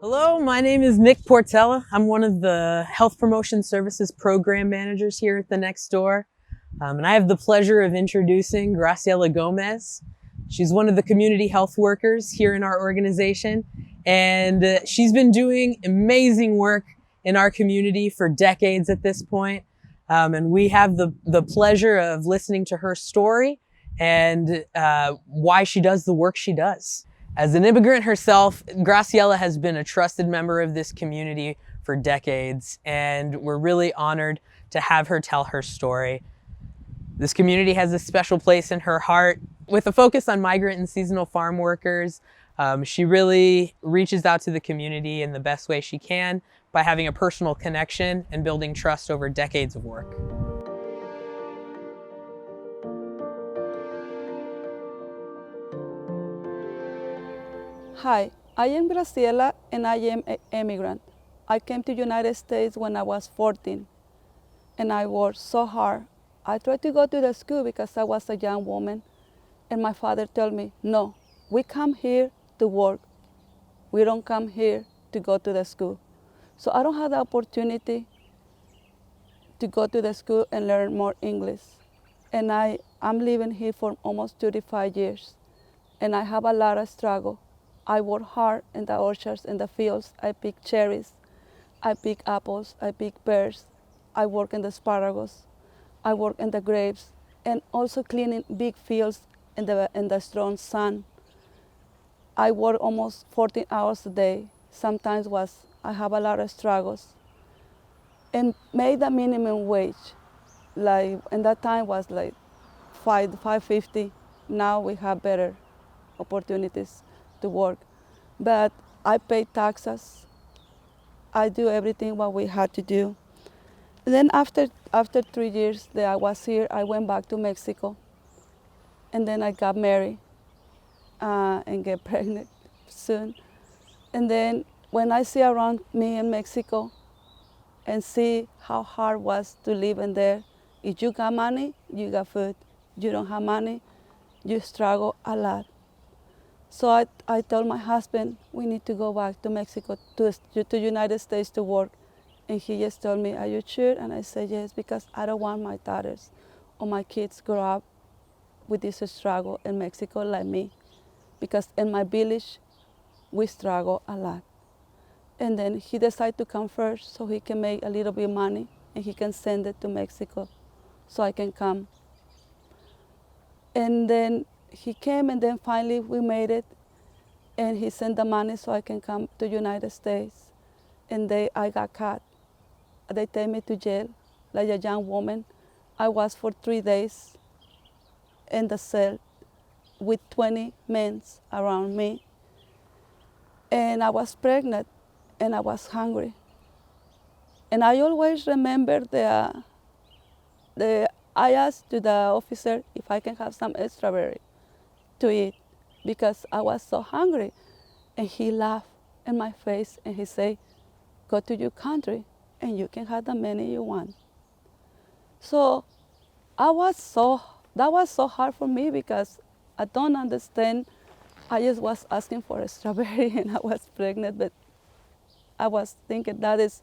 Hello, my name is Nick Portella. I'm one of the Health Promotion Services Program Managers here at the Next Door. And I have the pleasure of introducing Graciela Gomez. She's one of the community health workers here in our organization, and she's been doing amazing work in our community for decades at this point. And we have the pleasure of listening to her story and why she does the work she does. As an immigrant herself, Graciela has been a trusted member of this community for decades, and we're really honored to have her tell her story. This community has a special place in her heart. With a focus on migrant and seasonal farm workers, she really reaches out to the community in the best way she can by having a personal connection and building trust over decades of work. Hi, I am Graciela and I am an immigrant. I came to the United States when I was 14 and I worked so hard. I tried to go to the school because I was a young woman and my father told me, no, we come here to work. We don't come here to go to the school. So I don't have the opportunity to go to the school and learn more English. And I'm living here for almost 35 years and I have a lot of struggle. I work hard in the orchards, in the fields. I pick cherries, I pick apples, I pick pears. I work in the asparagus, I work in the grapes, and also cleaning big fields in the strong sun. I work almost 14 hours a day. Sometimes I have a lot of struggles. And made the minimum wage, like in that time was like 5.50. Now we have better opportunities to work. But I pay taxes. I do everything what we had to do. And then after 3 years that I was here, I went back to Mexico. And then I got married and get pregnant soon. And then when I see around me in Mexico and see how hard it was to live in there, if you got money, you got food. You don't have money, you struggle a lot. So I told my husband, we need to go back to Mexico, to United States to work. And he just told me, are you sure? And I said, yes, because I don't want my daughters or my kids grow up with this struggle in Mexico like me. Because in my village, we struggle a lot. And then he decided to come first so he can make a little bit of money and he can send it to Mexico so I can come. And then he came and then finally we made it and he sent the money so I can come to United States. And I got caught. They take me to jail like a young woman. I was for 3 days in the cell with 20 men around me. And I was pregnant and I was hungry. And I always remember I asked to the officer if I can have some strawberry to eat because I was so hungry. And he laughed in my face and he said, go to your country and you can have the many you want. So that was so hard for me because I don't understand. I just was asking for a strawberry and I was pregnant, but I was thinking that is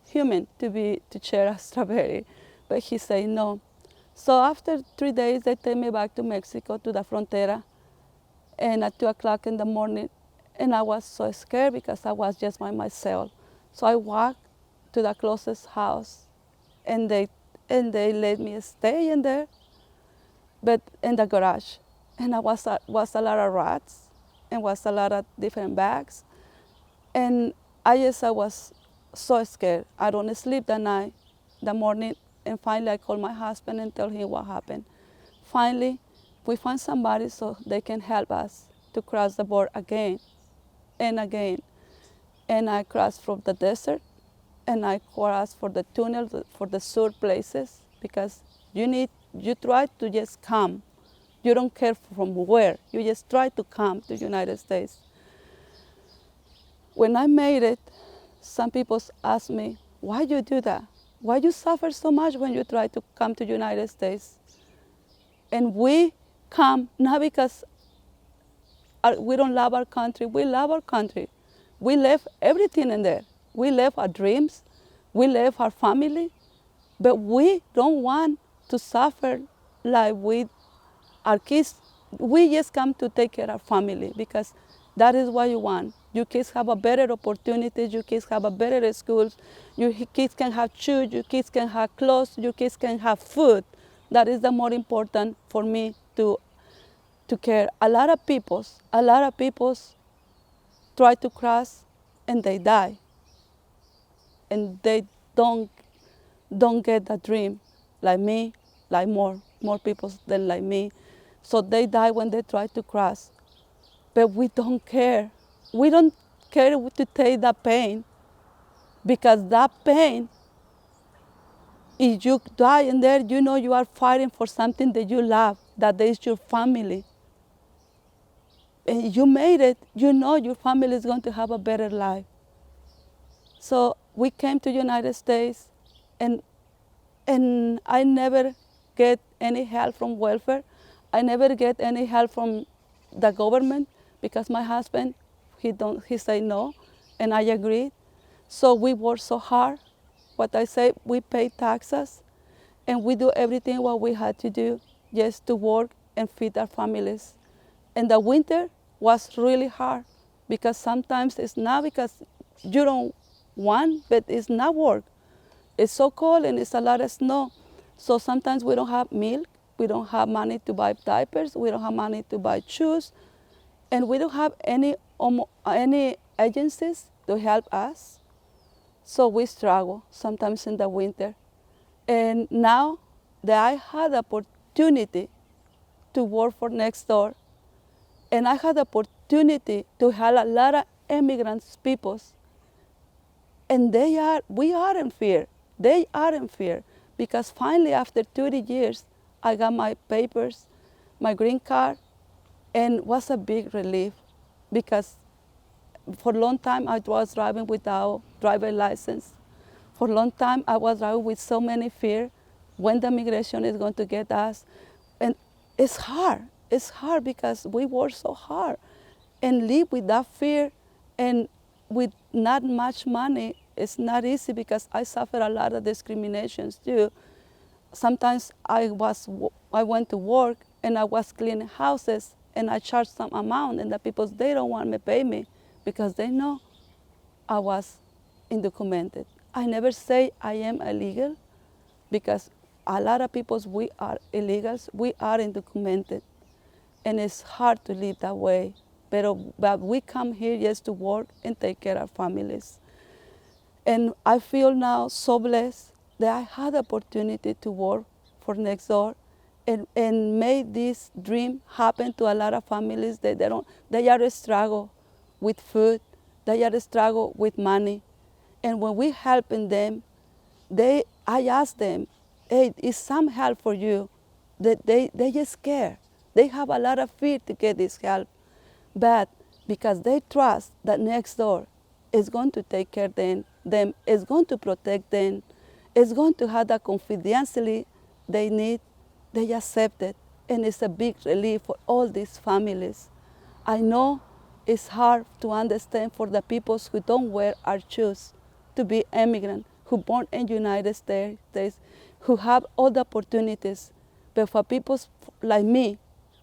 human to share a strawberry. But he said no. So after 3 days, they take me back to Mexico, to the frontera, and at 2 o'clock in the morning, and I was so scared because I was just by myself. So I walked to the closest house, and they let me stay in there, but in the garage. And I was a lot of rats, and was a lot of different bags, and I was so scared. I don't sleep that night, the morning, and finally I called my husband and told him what happened. Finally, we found somebody so they can help us to cross the border again and again. And I crossed from the desert, and I crossed for the tunnel, for the sur places, because you try to just come. You don't care from where, you just try to come to the United States. When I made it, some people asked me, why you do that? Why you suffer so much when you try to come to the United States? And we come not because we don't love our country, we love our country. We left everything in there. We left our dreams, we left our family, but we don't want to suffer like with our kids. We just come to take care of our family because that is what you want. Your kids have a better opportunities, your kids have a better schools, your kids can have shoes, your kids can have clothes, your kids can have food. That is the more important for me to care. A lot of people try to cross and they die. And they don't get the dream like me, like more people than like me. So they die when they try to cross. But we don't care. We don't care to take that pain because that pain, if you die in there, you know you are fighting for something that you love, that is your family. And you made it, you know your family is going to have a better life. So we came to United States and I never get any help from welfare. I never get any help from the government because my husband, he say no, and I agreed. So we work so hard. What I say, we pay taxes, and we do everything what we had to do just to work and feed our families. And the winter was really hard because sometimes it's not because you don't want, but it's not work. It's so cold and it's a lot of snow. So sometimes we don't have milk, we don't have money to buy diapers, we don't have money to buy shoes, and we don't have any agencies to help us. So we struggle sometimes in the winter. And now that I had the opportunity to work for Next Door, and I had the opportunity to help a lot of immigrants peoples, and we are in fear. They are in fear because finally after 30 years, I got my papers, my green card, and it was a big relief because for a long time I was driving without driver license. For a long time I was driving with so many fear when the migration is going to get us. And it's hard. It's hard because we work so hard and live with that fear and with not much money. It's not easy because I suffer a lot of discriminations too. Sometimes I went to work and I was cleaning houses and I charged some amount and the people, they don't want me to pay me because they know I was undocumented. I never say I am illegal because a lot of people, we are illegals, we are undocumented. And it's hard to live that way. But we come here just to work and take care of our families. And I feel now so blessed that I had the opportunity to work for Next Door and made this dream happen to a lot of families that they are struggle with food, they are struggle with money. And when we helping them, I ask them, hey, is some help for you? They just scared. They have a lot of fear to get this help. But because they trust that Next Door is going to take care of them, is going to protect them, is going to have the confidentiality they need, they accept it. And it's a big relief for all these families. I know it's hard to understand for the people who don't wear our shoes to be immigrant, who born in the United States, who have all the opportunities. But for people like me,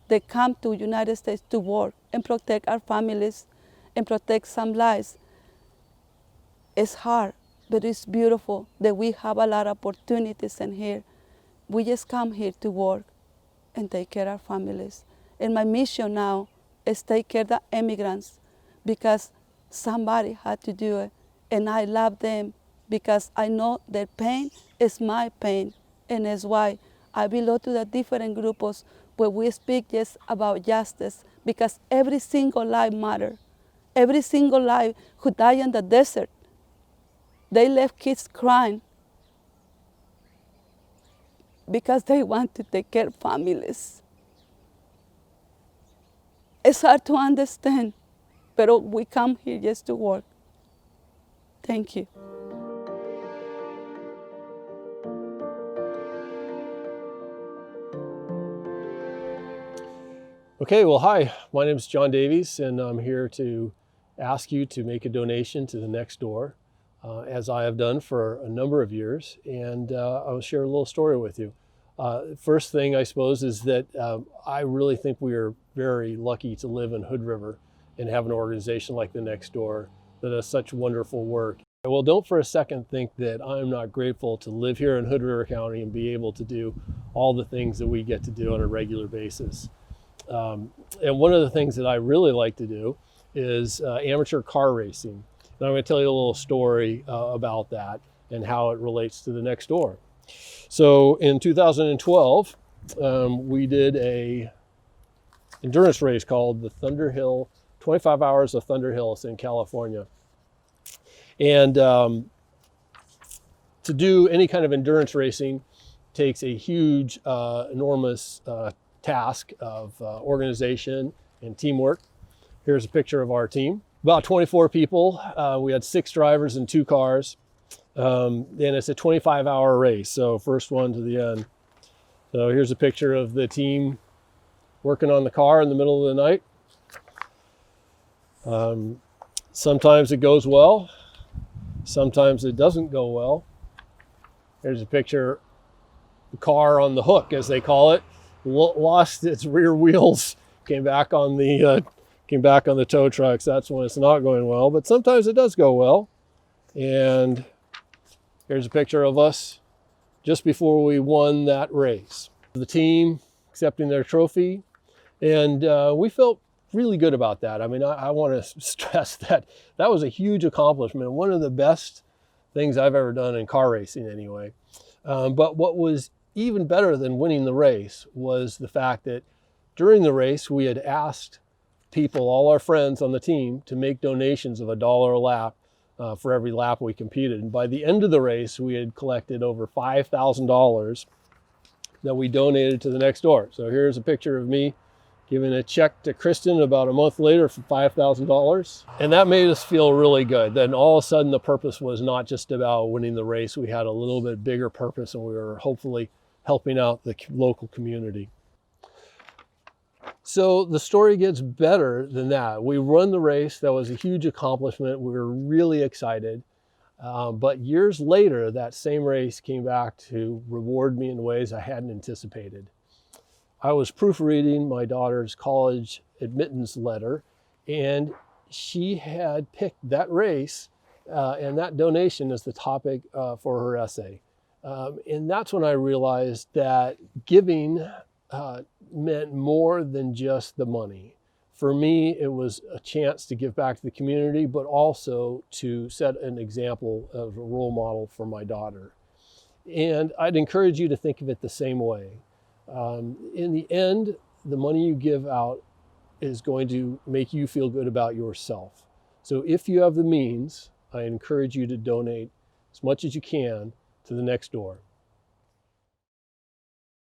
they come to United States to work and protect our families and protect some lives. It's hard, but it's beautiful that we have a lot of opportunities in here. We just come here to work and take care of our families. And my mission now is take care of the immigrants because somebody had to do it. And I love them because I know their pain is my pain. And that's why I belong to the different groups where we speak just about justice because every single life matters. Every single life who died in the desert, they left kids crying because they want to take care of families. It's hard to understand, but we come here just to work. Thank you. Okay, well, hi, my name is John Davies, and I'm here to ask you to make a donation to the Next Door, as I have done for a number of years, and I'll share a little story with you. First thing, I suppose, is that I really think we are very lucky to live in Hood River and have an organization like the Next Door that does such wonderful work. Well, don't for a second think that I'm not grateful to live here in Hood River County and be able to do all the things that we get to do on a regular basis. And one of the things that I really like to do is amateur car racing. And I'm going to tell you a little story about that and how it relates to the Next Door. So in 2012, we did a endurance race called the Thunder Hill, 25 Hours of Thunder Hill. It's in California. And to do any kind of endurance racing takes a huge, enormous task of organization and teamwork. Here's a picture of our team. About 24 people. We had 6 drivers and 2 cars. And it's a 25-hour race, so first one to the end. So here's a picture of the team working on the car in the middle of the night. Sometimes it goes well. Sometimes it doesn't go well. Here's a picture, the car on the hook, as they call it, lost its rear wheels, came back on the tow trucks. That's when it's not going well, but sometimes it does go well. And here's a picture of us just before we won that race. The team accepting their trophy, and we felt really good about that. I mean, I want to stress that that was a huge accomplishment, one of the best things I've ever done in car racing anyway. But what was even better than winning the race was the fact that during the race, we had asked people, all our friends on the team, to make donations of $1 a lap for every lap we competed. And by the end of the race, we had collected over $5,000 that we donated to the Next Door. So here's a picture of me giving a check to Kristen about a month later for $5,000. And that made us feel really good. Then all of a sudden the purpose was not just about winning the race. We had a little bit bigger purpose, and we were hopefully helping out the local community. So the story gets better than that. We won the race. That was a huge accomplishment. We were really excited. But years later, that same race came back to reward me in ways I hadn't anticipated. I was proofreading my daughter's college admittance letter, and she had picked that race and that donation as the topic for her essay. And that's when I realized that giving meant more than just the money. For me, it was a chance to give back to the community, but also to set an example of a role model for my daughter. And I'd encourage you to think of it the same way. In the end, the money you give out is going to make you feel good about yourself. So if you have the means, I encourage you to donate as much as you can to the Next Door.